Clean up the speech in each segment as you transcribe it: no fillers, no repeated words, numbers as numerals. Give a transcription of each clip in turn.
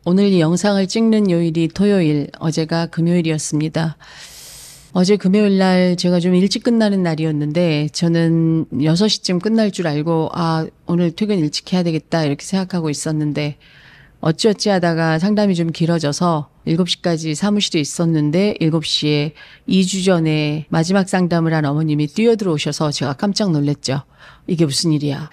오늘 이 영상을 찍는 요일이 토요일, 어제가 금요일이었습니다. 어제 금요일 날 제가 좀 일찍 끝나는 날이었는데 저는 6시쯤 끝날 줄 알고 오늘 퇴근 일찍 해야 되겠다 이렇게 생각하고 있었는데 어찌어찌 하다가 상담이 좀 길어져서 7시까지 사무실에 있었는데 7시에 2주 전에 마지막 상담을 한 어머님이 뛰어들어오셔서 제가 깜짝 놀랐죠. 이게 무슨 일이야.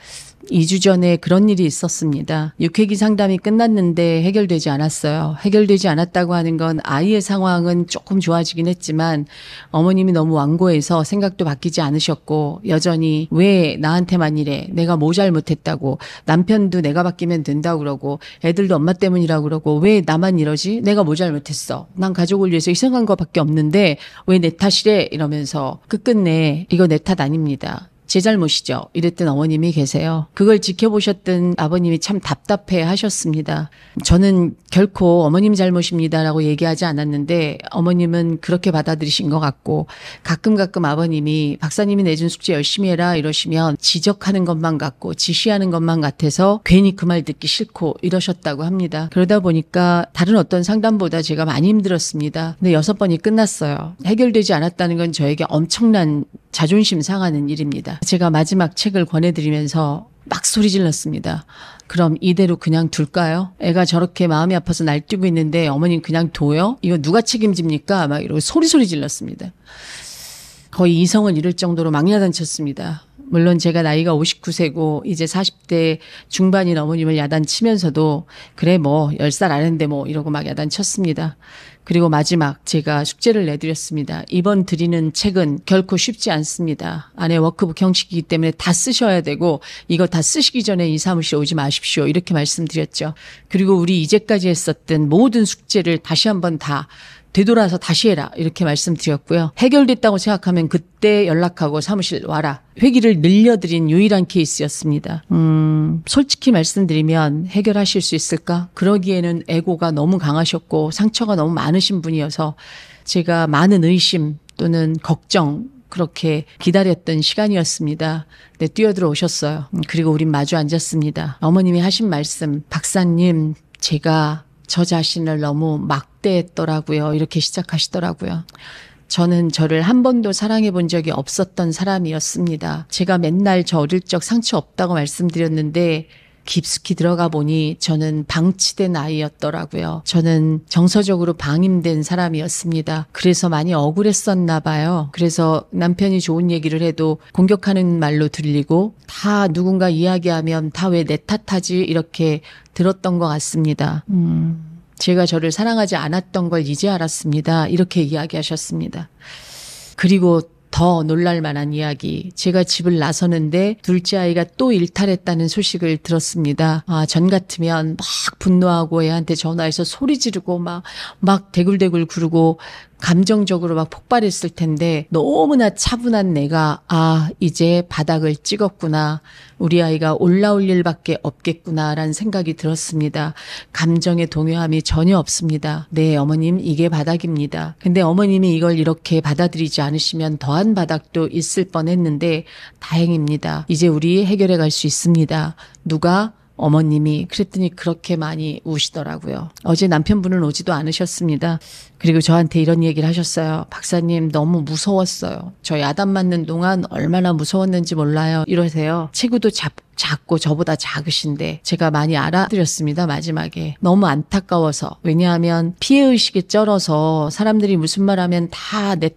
2주 전에 그런 일이 있었습니다. 6회기 상담이 끝났는데 해결되지 않았어요. 해결되지 않았다고 하는 건 아이의 상황은 조금 좋아지긴 했지만 어머님이 너무 완고해서 생각도 바뀌지 않으셨고 여전히 왜 나한테만 이래. 내가 뭐 잘못했다고. 남편도 내가 바뀌면 된다고 그러고 애들도 엄마 때문이라고 그러고 왜 나만 이러지? 내가 뭐 잘못했어. 난 가족을 위해서 희생한 것밖에 없는데 왜 내 탓이래? 이러면서 끝끝내 이거 내 탓 아닙니다. 제 잘못이죠. 이랬던 어머님이 계세요. 그걸 지켜보셨던 아버님이 참 답답해 하셨습니다. 저는 결코 어머님 잘못입니다라고 얘기하지 않았는데 어머님은 그렇게 받아들이신 것 같고 가끔 아버님이 박사님이 내준 숙제 열심히 해라 이러시면 지적하는 것만 같고 지시하는 것만 같아서 괜히 그 말 듣기 싫고 이러셨다고 합니다. 그러다 보니까 다른 어떤 상담보다 제가 많이 힘들었습니다. 근데 6번이 끝났어요. 해결되지 않았다는 건 저에게 엄청난 자존심 상하는 일입니다. 제가 마지막 책을 권해드리면서 막 소리 질렀습니다. 그럼 이대로 그냥 둘까요? 애가 저렇게 마음이 아파서 날뛰고 있는데 어머님 그냥 둬요? 이거 누가 책임집니까? 막 이러고 소리 질렀습니다. 거의 이성을 잃을 정도로 막 야단쳤습니다. 물론 제가 나이가 59세고 이제 40대 중반인 어머님을 야단치면서도 그래 뭐 10살 아는데 뭐 이러고 막 야단쳤습니다. 그리고 마지막 제가 숙제를 내드렸습니다. 이번 드리는 책은 결코 쉽지 않습니다. 안에 워크북 형식이기 때문에 다 쓰셔야 되고 이거 다 쓰시기 전에 이 사무실에 오지 마십시오. 이렇게 말씀드렸죠. 그리고 우리 이제까지 했었던 모든 숙제를 다시 한번 다 되돌아서 다시 해라 이렇게 말씀드렸고요. 해결됐다고 생각하면 그때 연락하고 사무실 와라. 회기를 늘려드린 유일한 케이스였습니다. 솔직히 말씀드리면 해결하실 수 있을까? 그러기에는 에고가 너무 강하셨고 상처가 너무 많으신 분이어서 제가 많은 의심 또는 걱정 그렇게 기다렸던 시간이었습니다. 네, 뛰어들어 오셨어요. 그리고 우린 마주 앉았습니다. 어머님이 하신 말씀, 박사님 제가 저 자신을 너무 막대했더라고요. 이렇게 시작하시더라고요. 저는 저를 한 번도 사랑해 본 적이 없었던 사람이었습니다. 제가 맨날 저 어릴 적 상처 없다고 말씀드렸는데 깊숙이 들어가 보니 저는 방치된 아이였더라고요. 저는 정서적으로 방임된 사람이었습니다. 그래서 많이 억울했었나 봐요. 그래서 남편이 좋은 얘기를 해도 공격하는 말로 들리고 다 누군가 이야기하면 다 왜 내 탓하지 이렇게 들었던 것 같습니다. 제가 저를 사랑하지 않았던 걸 이제 알았습니다. 이렇게 이야기하셨습니다. 그리고 더 놀랄 만한 이야기. 제가 집을 나서는데 둘째 아이가 또 일탈했다는 소식을 들었습니다. 전 같으면 막 분노하고 애한테 전화해서 소리 지르고 막 대굴대굴 구르고 감정적으로 막 폭발했을 텐데 너무나 차분한 내가 이제 바닥을 찍었구나. 우리 아이가 올라올 일밖에 없겠구나라는 생각이 들었습니다. 감정의 동요함이 전혀 없습니다. 네, 어머님 이게 바닥입니다. 근데 어머님이 이걸 이렇게 받아들이지 않으시면 더한 바닥도 있을 뻔했는데 다행입니다. 이제 우리 해결해 갈 수 있습니다. 누가? 어머님이. 그랬더니 그렇게 많이 우시더라고요. 어제 남편분은 오지도 않으셨습니다. 그리고 저한테 이런 얘기를 하셨어요. 박사님 너무 무서웠어요. 저 야단 맞는 동안 얼마나 무서웠는지 몰라요. 이러세요. 체구도 작고 저보다 작으신데 제가 많이 알아드렸습니다. 마지막에. 너무 안타까워서. 왜냐하면 피해의식에 쩔어서 사람들이 무슨 말하면 다 내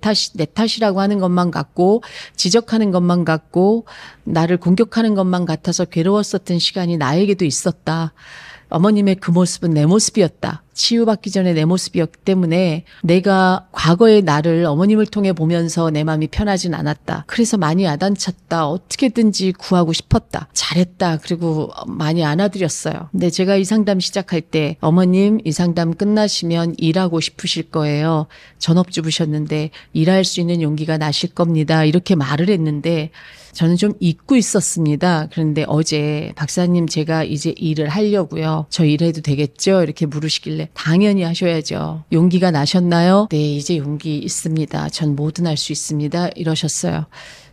탓이라고 하는 것만 같고 지적하는 것만 같고 나를 공격하는 것만 같아서 괴로웠었던 시간이 나에게도 있었다. 어머님의 그 모습은 내 모습이었다. 치유받기 전에 내 모습이었기 때문에 내가 과거의 나를 어머님을 통해 보면서 내 마음이 편하진 않았다. 그래서 많이 야단쳤다. 어떻게든지 구하고 싶었다. 잘했다. 그리고 많이 안아드렸어요. 근데 제가 이 상담 시작할 때 어머님 이 상담 끝나시면 일하고 싶으실 거예요. 전업주부셨는데 일할 수 있는 용기가 나실 겁니다. 이렇게 말을 했는데 저는 좀 잊고 있었습니다. 그런데 어제 박사님 제가 이제 일을 하려고요. 저 일해도 되겠죠? 이렇게 물으시길래 당연히 하셔야죠. 용기가 나셨나요? 네, 이제 용기 있습니다. 전 뭐든 할 수 있습니다. 이러셨어요.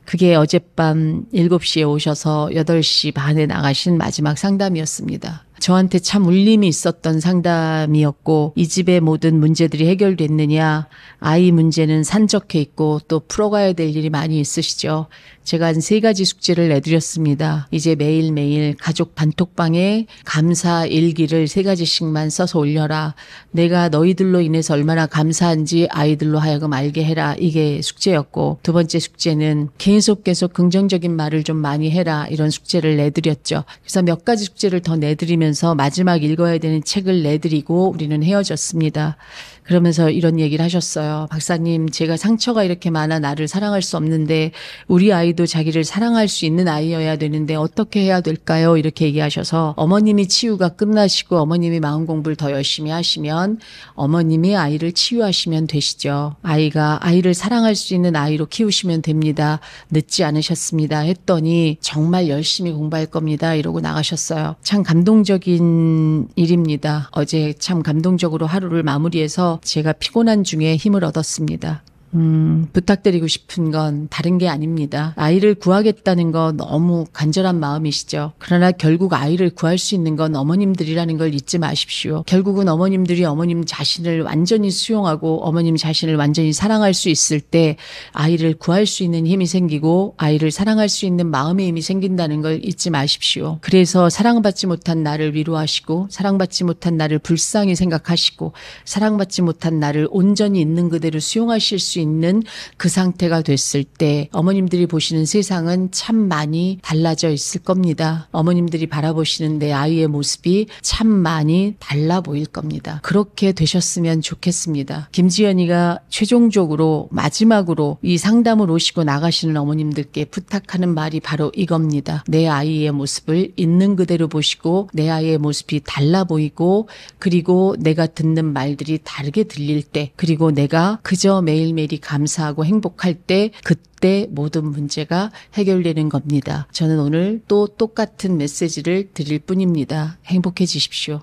그게 어젯밤 7시에 오셔서 8시 반에 나가신 마지막 상담이었습니다. 저한테 참 울림이 있었던 상담이었고, 이 집의 모든 문제들이 해결됐느냐, 아이 문제는 산적해 있고 또 풀어가야 될 일이 많이 있으시죠. 제가 한 3가지 숙제를 내드렸습니다. 이제 매일매일 가족 단톡방에 감사 일기를 3가지씩만 써서 올려라. 내가 너희들로 인해서 얼마나 감사한지 아이들로 하여금 알게 해라. 이게 숙제였고, 2번째 숙제는 계속 긍정적인 말을 좀 많이 해라. 이런 숙제를 내드렸죠. 그래서 몇 가지 숙제를 더 내드리면서 마지막 읽어야 되는 책을 내드리고 우리는 헤어졌습니다. 그러면서 이런 얘기를 하셨어요. 박사님, 제가 상처가 이렇게 많아 나를 사랑할 수 없는데 우리 아이도 자기를 사랑할 수 있는 아이여야 되는데 어떻게 해야 될까요? 이렇게 얘기하셔서, 어머님이 치유가 끝나시고 어머님이 마음 공부를 더 열심히 하시면 어머님이 아이를 치유하시면 되시죠. 아이가 아이를 사랑할 수 있는 아이로 키우시면 됩니다. 늦지 않으셨습니다. 했더니 정말 열심히 공부할 겁니다. 이러고 나가셨어요. 참 감동적인 일입니다. 어제 참 감동적으로 하루를 마무리해서 제가 피곤한 중에 힘을 얻었습니다. 부탁드리고 싶은 건 다른 게 아닙니다. 아이를 구하겠다는 건 너무 간절한 마음이시죠. 그러나 결국 아이를 구할 수 있는 건 어머님들이라는 걸 잊지 마십시오. 결국은 어머님들이 어머님 자신을 완전히 수용하고 어머님 자신을 완전히 사랑할 수 있을 때 아이를 구할 수 있는 힘이 생기고 아이를 사랑할 수 있는 마음의 힘이 생긴다는 걸 잊지 마십시오. 그래서 사랑받지 못한 나를 위로하시고, 사랑받지 못한 나를 불쌍히 생각하시고, 사랑받지 못한 나를 온전히 있는 그대로 수용하실 수 있는 그 상태가 됐을 때 어머님들이 보시는 세상은 참 많이 달라져 있을 겁니다. 어머님들이 바라보시는 내 아이의 모습이 참 많이 달라 보일 겁니다. 그렇게 되셨으면 좋겠습니다. 김지연이가 최종적으로 마지막으로 이 상담을 오시고 나가시는 어머님들께 부탁하는 말이 바로 이겁니다. 내 아이의 모습을 있는 그대로 보시고 내 아이의 모습이 달라 보이고, 그리고 내가 듣는 말들이 다르게 들릴 때, 그리고 내가 그저 매일매일이 감사하고 행복할 때, 그때 모든 문제가 해결되는 겁니다. 저는 오늘 또 똑같은 메시지를 드릴 뿐입니다. 행복해지십시오.